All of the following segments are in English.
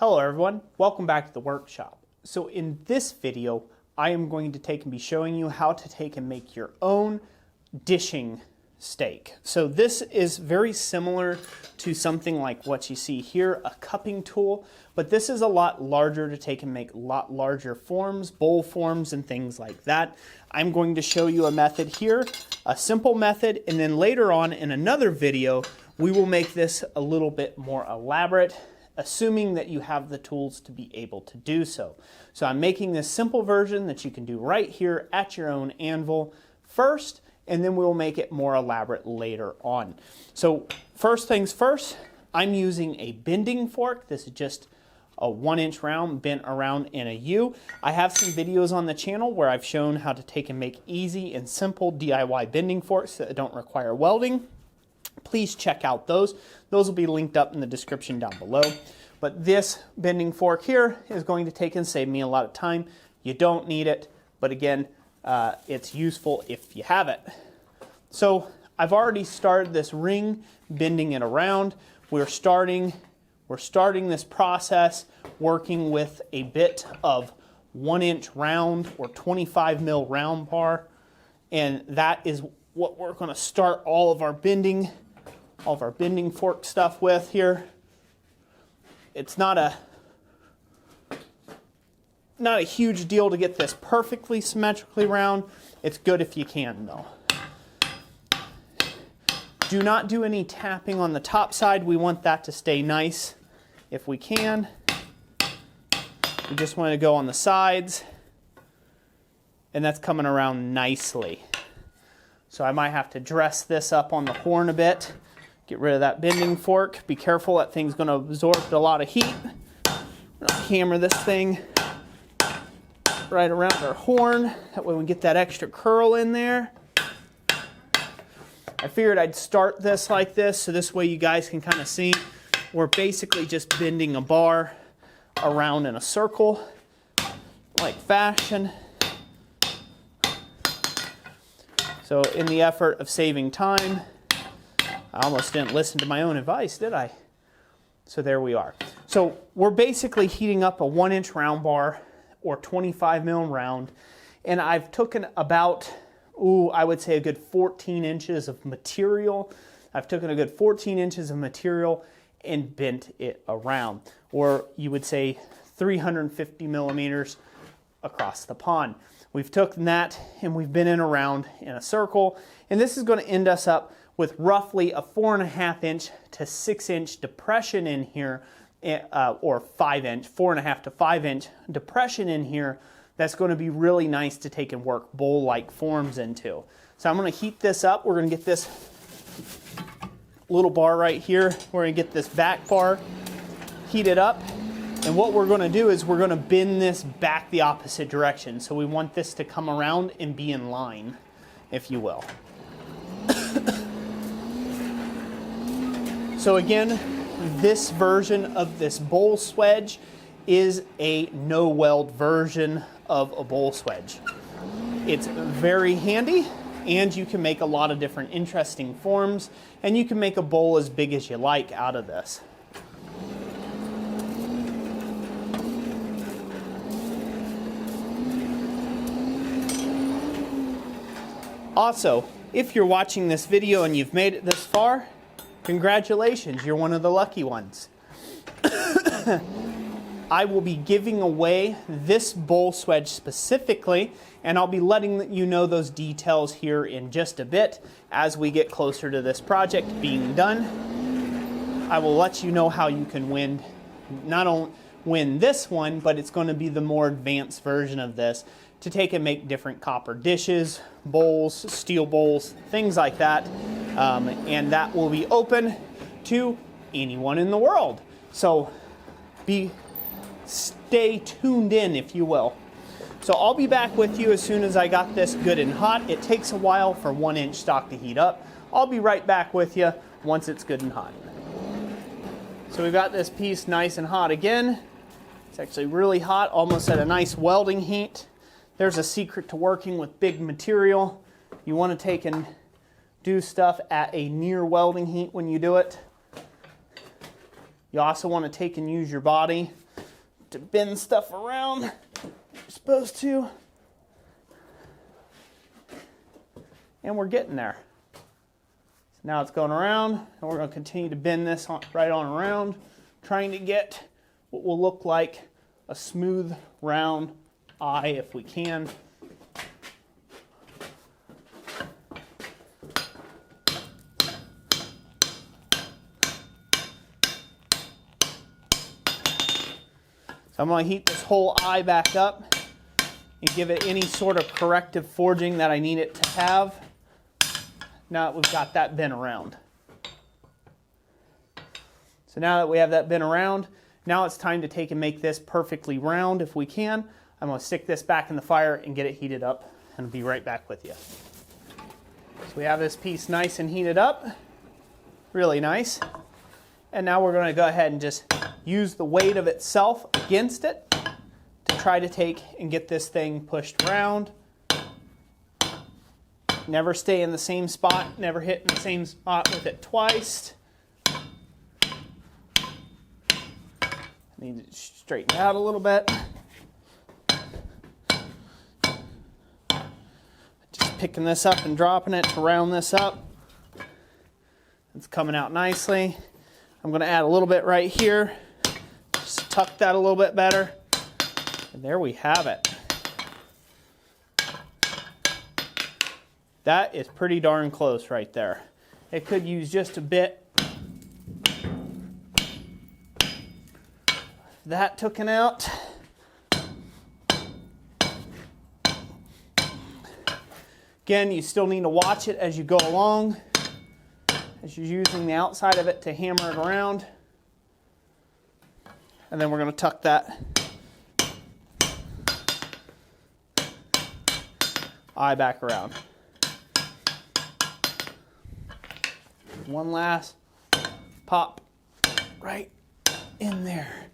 Hello everyone, welcome back to the workshop. So in this video, I am going to take and be showing you how to take and make your own dishing stake. So this is very similar to something like what you see here, a cupping tool, but this is a lot larger to take and make a lot larger forms, bowl forms and things like that. I'm going to show you a method here, a simple method, and then later on in another video, we will make this a little bit more elaborate, assuming that you have the tools to be able to do so. So I'm making this simple version that you can do right here at your own anvil first, and then we'll make it more elaborate later on. So first things first, I'm using a bending fork. This is just a 1-inch round bent around in a U. I have some videos on the channel where I've shown how to take and make easy and simple DIY bending forks that don't require welding. Please check out those. Those will be linked up in the description down below. But this bending fork here is going to take and save me a lot of time. You don't need it, but again, it's useful if you have it. So I've already started this ring, bending it around. We're starting this process working with a bit of 1-inch round or 25 mil round bar, and that is what we're going to start all of our bending fork stuff with here. It's not a huge deal to get this perfectly symmetrically round. It's good if you can though. Do not do any tapping on the top side. We want that to stay nice if we can. We just want to go on the sides, and that's coming around nicely. So I might have to dress this up on the horn a bit. Get rid of that bending fork. Be careful, that thing's going to absorb a lot of heat. I'll hammer this thing right around our horn. That way we get that extra curl in there. I figured I'd start this like this, so this way you guys can kind of see we're basically just bending a bar around in a circle, like fashion. So in the effort of saving time, I almost didn't listen to my own advice, did I? So there we are. So we're basically heating up a 1-inch round bar or 25 mil round, and I've taken about, I would say a good 14 inches of material. I've taken a good 14 inches of material and bent it around, or you would say 350 millimeters across the pond. We've taken that and we've bent it around in a circle, and this is going to end us up with roughly a 4.5 inch to 6 inch depression in here, or 5-inch, 4.5 to 5 inch depression in here. That's going to be really nice to take and work bowl-like forms into. So I'm going to heat this up. We're going to get this little bar right here. We're going to get this back bar heated up. And what we're going to do is we're going to bend this back the opposite direction. So we want this to come around and be in line, if you will. So again, this version of this bowl swedge is a no weld version of a bowl swedge. It's very handy, and you can make a lot of different interesting forms, and you can make a bowl as big as you like out of this. Also, if you're watching this video and you've made it this far, congratulations, you're one of the lucky ones. I will be giving away this bowl swedge specifically, and I'll be letting you know those details here in just a bit as we get closer to this project being done. I will let you know how you can win, not only win this one, but it's going to be the more advanced version of this to take and make different copper dishes, bowls, steel bowls, things like that. And that will be open to anyone in the world. So stay tuned in, if you will. So I'll be back with you as soon as I got this good and hot. It takes a while for 1-inch stock to heat up. I'll be right back with you once it's good and hot. So we've got this piece nice and hot again. It's actually really hot, almost at a nice welding heat. There's a secret to working with big material. You want to take and do stuff at a near welding heat when you do it. You also want to take and use your body. to bend stuff around. You're supposed to. And we're getting there. So now it's going around, and we're going to continue to bend this right on around, trying to get what will look like a smooth, round eye if we can. So I'm going to heat this whole eye back up and give it any sort of corrective forging that I need it to have. Now that we've got that bent around. So now that we have that bent around, now it's time to take and make this perfectly round if we can. I'm going to stick this back in the fire and get it heated up, and I'll be right back with you. So we have this piece nice and heated up, really nice. And now we're going to go ahead and just use the weight of itself against it to try to take and get this thing pushed around. Never stay in the same spot, never hit in the same spot with it twice. Need to straighten out a little bit. Just picking this up and dropping it to round this up. It's coming out nicely. I'm going to add a little bit right here, just to tuck that a little bit better. And there we have it. That is pretty darn close right there. It could use just a bit. That taken out. Again, you still need to watch it as you go along, as you're using the outside of it to hammer it around. And then we're going to tuck that eye back around. One last pop right in there.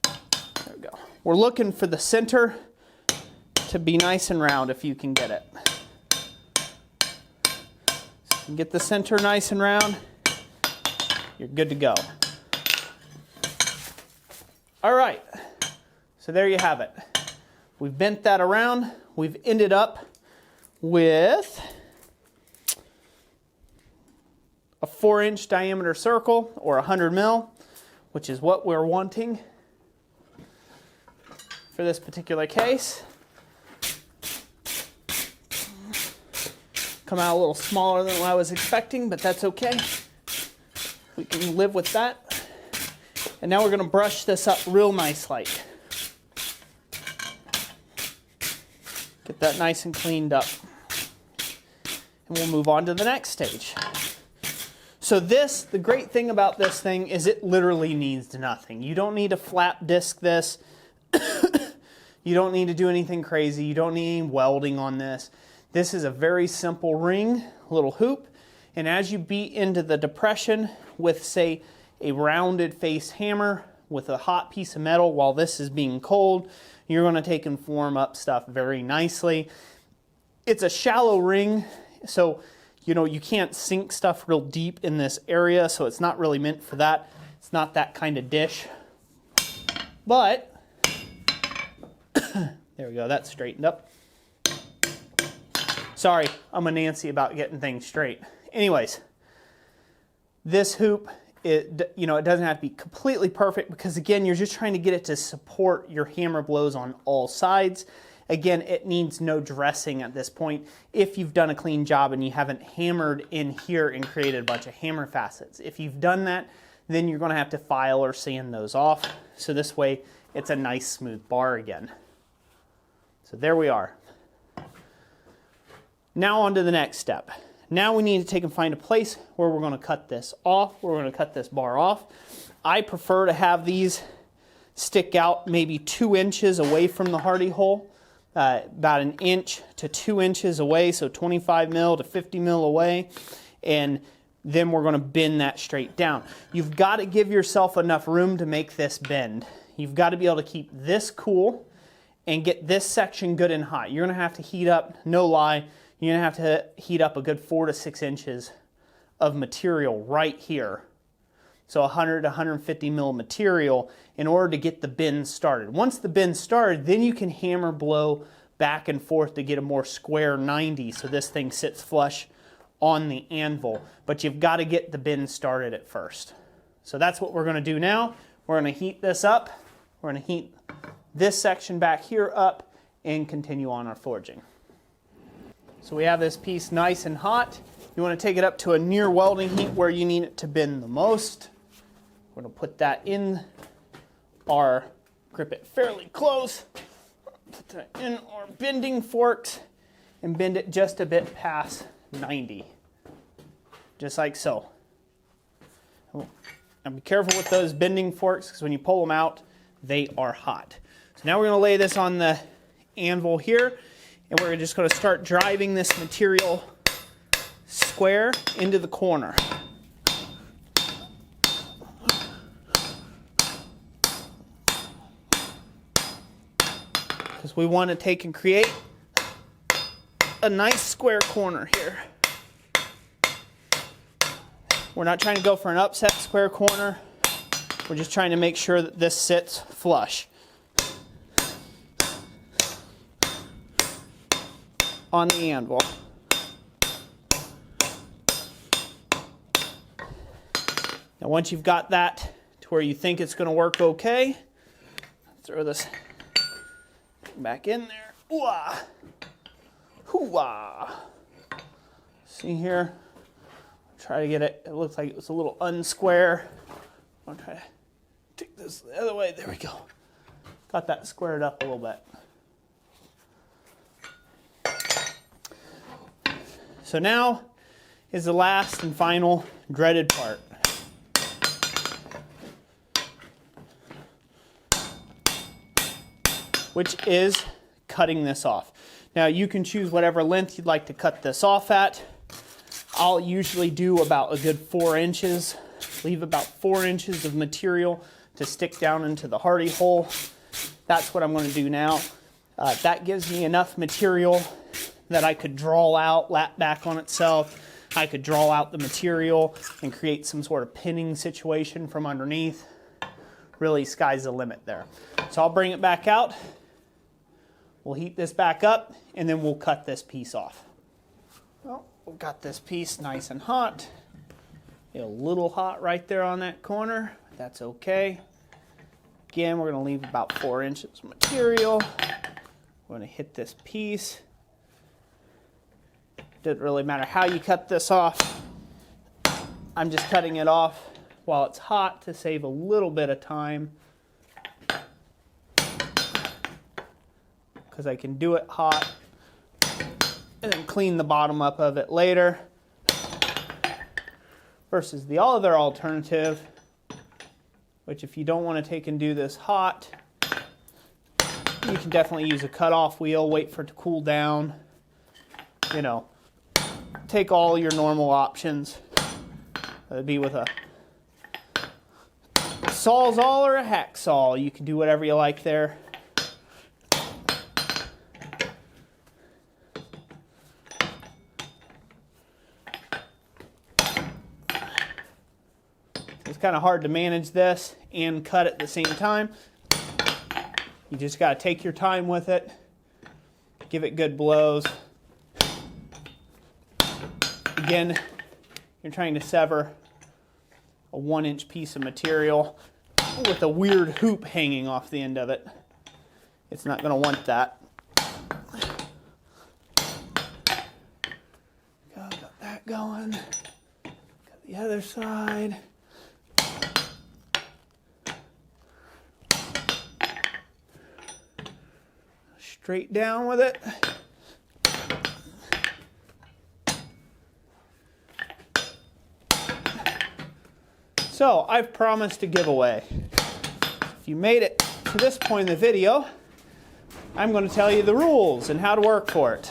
There we go. We're looking for the center to be nice and round if you can get it. So you can get the center nice and round, you're good to go. All right, so there you have it. We've bent that around. We've ended up with a 4-inch diameter circle, or 100 mil, which is what we're wanting for this particular case. Come out a little smaller than what I was expecting, but that's okay. We can live with that. And now we're going to brush this up real nice like. Get that nice and cleaned up. And we'll move on to the next stage. So this, the great thing about this thing is it literally needs nothing. You don't need to flap disc this. You don't need to do anything crazy. You don't need any welding on this. This is a very simple ring, little hoop. And as you beat into the depression with, say, a rounded face hammer with a hot piece of metal while this is being cold, you're going to take and form up stuff very nicely. It's a shallow ring, so you can't sink stuff real deep in this area, so it's not really meant for that. It's not that kind of dish. But, there we go, that's straightened up. Sorry, I'm a Nancy about getting things straight. Anyways, this hoop, it doesn't have to be completely perfect because, again, you're just trying to get it to support your hammer blows on all sides. Again, it needs no dressing at this point if you've done a clean job and you haven't hammered in here and created a bunch of hammer facets. If you've done that, then you're going to have to file or sand those off. So this way, it's a nice smooth bar again. So there we are. Now on to the next step. Now we need to take and find a place where we're going to cut this off. We're going to cut this bar off. I prefer to have these stick out maybe 2 inches away from the hardy hole. About 1 inch to 2 inches away, so 25 mil to 50 mil away, and then we're going to bend that straight down. You've got to give yourself enough room to make this bend. You've got to be able to keep this cool and get this section good and hot. You're going to have to heat up, no lie, you're going to have to heat up a good 4 to 6 inches of material right here so 100 to 150 mil material in order to get the bend started. Once the bend started, then you can hammer blow back and forth to get a more square 90 so this thing sits flush on the anvil. But you've got to get the bend started at first. So that's what we're going to do now. We're going to heat this up. We're going to heat this section back here up and continue on our forging. So we have this piece nice and hot. You want to take it up to a near welding heat where you need it to bend the most. We're going to put that in our, grip it fairly close, put that in our bending forks and bend it just a bit past 90. Just like so. Now be careful with those bending forks because when you pull them out, they are hot. So now we're going to lay this on the anvil here, and we're just going to start driving this material square into the corner. Because we want to take and create a nice square corner here. We're not trying to go for an upset square corner. We're just trying to make sure that this sits flush on the anvil. Now once you've got that to where you think it's going to work okay, throw this back in there. Ooh-ah. Hoo-ah. See here? Try to get it. It looks like it was a little unsquare. I'll try to take this the other way. There we go. Got that squared up a little bit. So now is the last and final dreaded part. Which is cutting this off. Now you can choose whatever length you'd like to cut this off at. I'll usually do about a good 4 inches. Leave about 4 inches of material to stick down into the hardy hole. That's what I'm going to do now. That gives me enough material that I could draw out, lap back on itself. I could draw out the material and create some sort of pinning situation from underneath. Really, sky's the limit there. So I'll bring it back out. We'll heat this back up and then we'll cut this piece off. Well, we've got this piece nice and hot. A little hot right there on that corner. That's okay. Again, we're going to leave about 4 inches of material. We're going to hit this piece. Doesn't really matter how you cut this off. I'm just cutting it off while it's hot to save a little bit of time. Because I can do it hot and then clean the bottom up of it later. Versus the other alternative, which if you don't want to take and do this hot, you can definitely use a cutoff wheel, wait for it to cool down. You know, take all your normal options. That'd be with a Sawzall or a hacksaw. You can do whatever you like there. It's kind of hard to manage this and cut at the same time. You just got to take your time with it. Give it good blows. Again, you're trying to sever a 1-inch piece of material with a weird hoop hanging off the end of it. It's not going to want that. Got that going. Got the other side. Straight down with it. So, I've promised a giveaway. If you made it to this point in the video, I'm going to tell you the rules and how to work for it.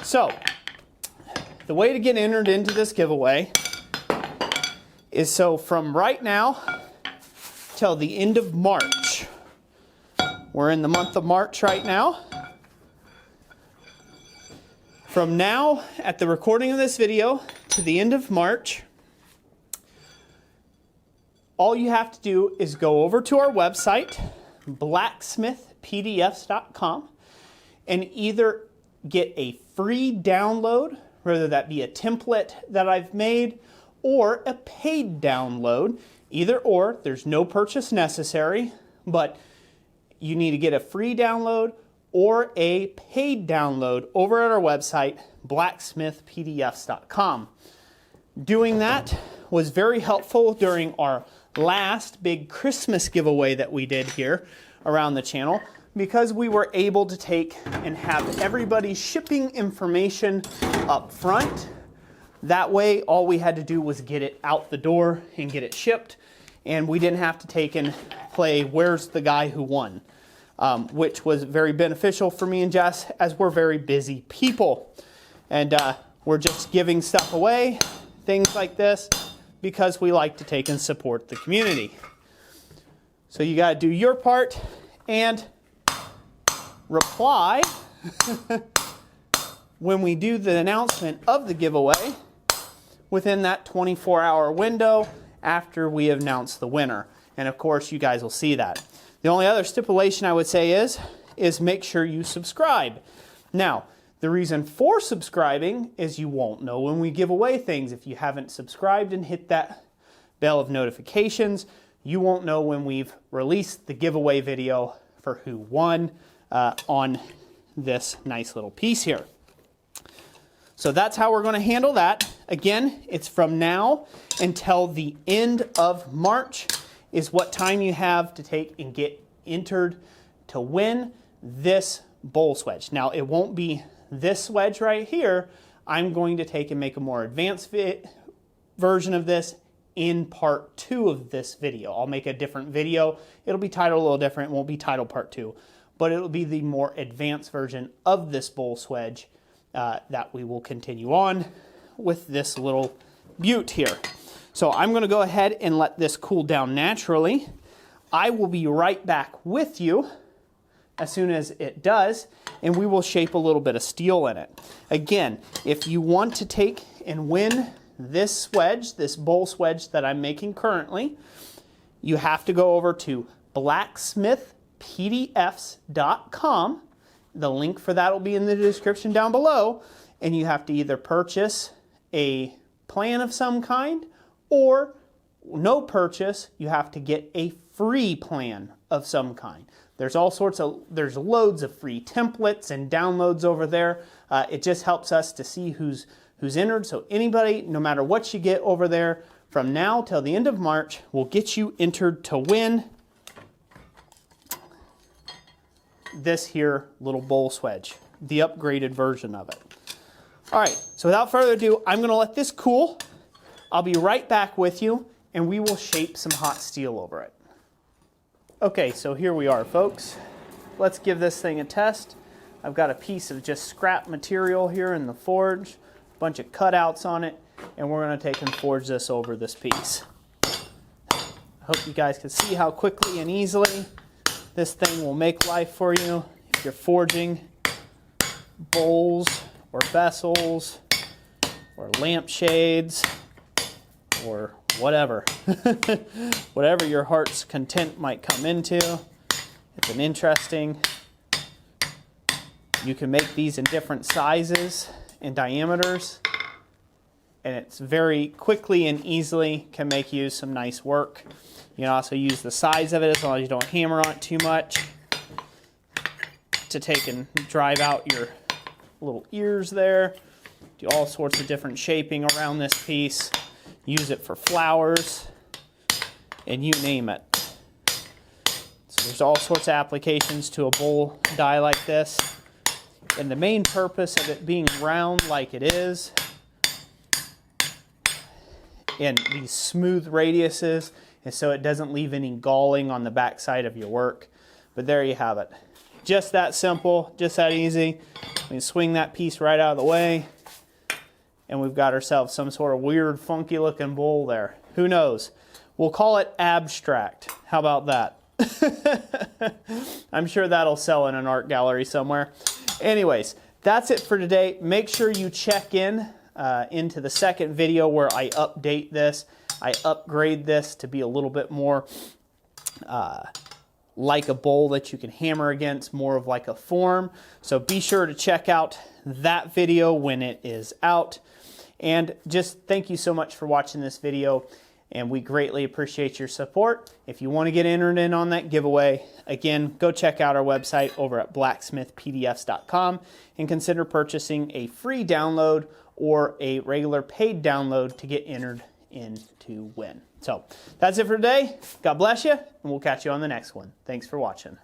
So, the way to get entered into this giveaway is so from right now till the end of March. We're in the month of March right now. From now, at the recording of this video, to the end of March, all you have to do is go over to our website, blacksmithpdfs.com, and either get a free download, whether that be a template that I've made or a paid download. Either or, there's no purchase necessary, but you need to get a free download or a paid download over at our website, blacksmithpdfs.com. Doing that was very helpful during our last big Christmas giveaway that we did here around the channel, because we were able to take and have everybody's shipping information up front. That way, all we had to do was get it out the door and get it shipped, and we didn't have to take and play where's the guy who won, which was very beneficial for me and Jess, as we're very busy people. And we're just giving stuff away, things like this, because we like to take and support the community. So you got to do your part and reply when we do the announcement of the giveaway within that 24-hour window after we announce the winner. And of course, you guys will see that. The only other stipulation I would say is make sure you subscribe. Now, the reason for subscribing is you won't know when we give away things. If you haven't subscribed and hit that bell of notifications, you won't know when we've released the giveaway video for who won on this nice little piece here. So that's how we're going to handle that. Again, it's from now until the end of March is what time you have to take and get entered to win this bowl swedge. Now, it won't be this swedge right here. I'm going to take and make a more advanced version of this in part 2 of this video. I'll make a different video. It'll be titled a little different. It won't be titled part 2, but it'll be the more advanced version of this bowl swedge that we will continue on with this little butte here. So I'm going to go ahead and let this cool down naturally. I will be right back with you as soon as it does, and we will shape a little bit of steel in it. Again, if you want to take and win this swedge, this bowl swedge that I'm making currently, you have to go over to blacksmithpdfs.com. The link for that will be in the description down below, and you have to either purchase a plan of some kind, or no purchase, you have to get a free plan of some kind. There's loads of free templates and downloads over there. It just helps us to see who's entered. So anybody, no matter what you get over there, from now till the end of March, will get you entered to win this here little bowl swedge, the upgraded version of it. All right, so without further ado, I'm going to let this cool. I'll be right back with you, and we will shape some hot steel over it. Okay, so here we are, folks. Let's give this thing a test. I've got a piece of just scrap material here in the forge, a bunch of cutouts on it, and we're going to take and forge this over this piece. I hope you guys can see how quickly and easily this thing will make life for you if you're forging bowls or vessels or lampshades or whatever. Whatever your heart's content might come into. It's an interesting. You can make these in different sizes and diameters, and it's very quickly and easily can make you some nice work. You can also use the size of it as long as you don't hammer on it too much to take and drive out your little ears there. Do all sorts of different shaping around this piece. Use it for flowers and you name it. So there's all sorts of applications to a bowl die like this. And the main purpose of it being round like it is, and these smooth radiuses, and so it doesn't leave any galling on the back side of your work. But there you have it. Just that simple, just that easy. We can swing that piece right out of the way, and we've got ourselves some sort of weird, funky looking bowl there. Who knows? We'll call it abstract. How about that? I'm sure that'll sell in an art gallery somewhere. Anyways, that's it for today. Make sure you check in into the second video where I update this I upgrade this to be a little bit more like a bowl that you can hammer against, more of like a form. So be sure to check out that video when it is out. And just thank you so much for watching this video, and we greatly appreciate your support. If you want to get entered in on that giveaway, again, go check out our website over at blacksmithpdfs.com and consider purchasing a free download or a regular paid download to get entered in to win. So that's it for today. God bless you, and we'll catch you on the next one. Thanks for watching.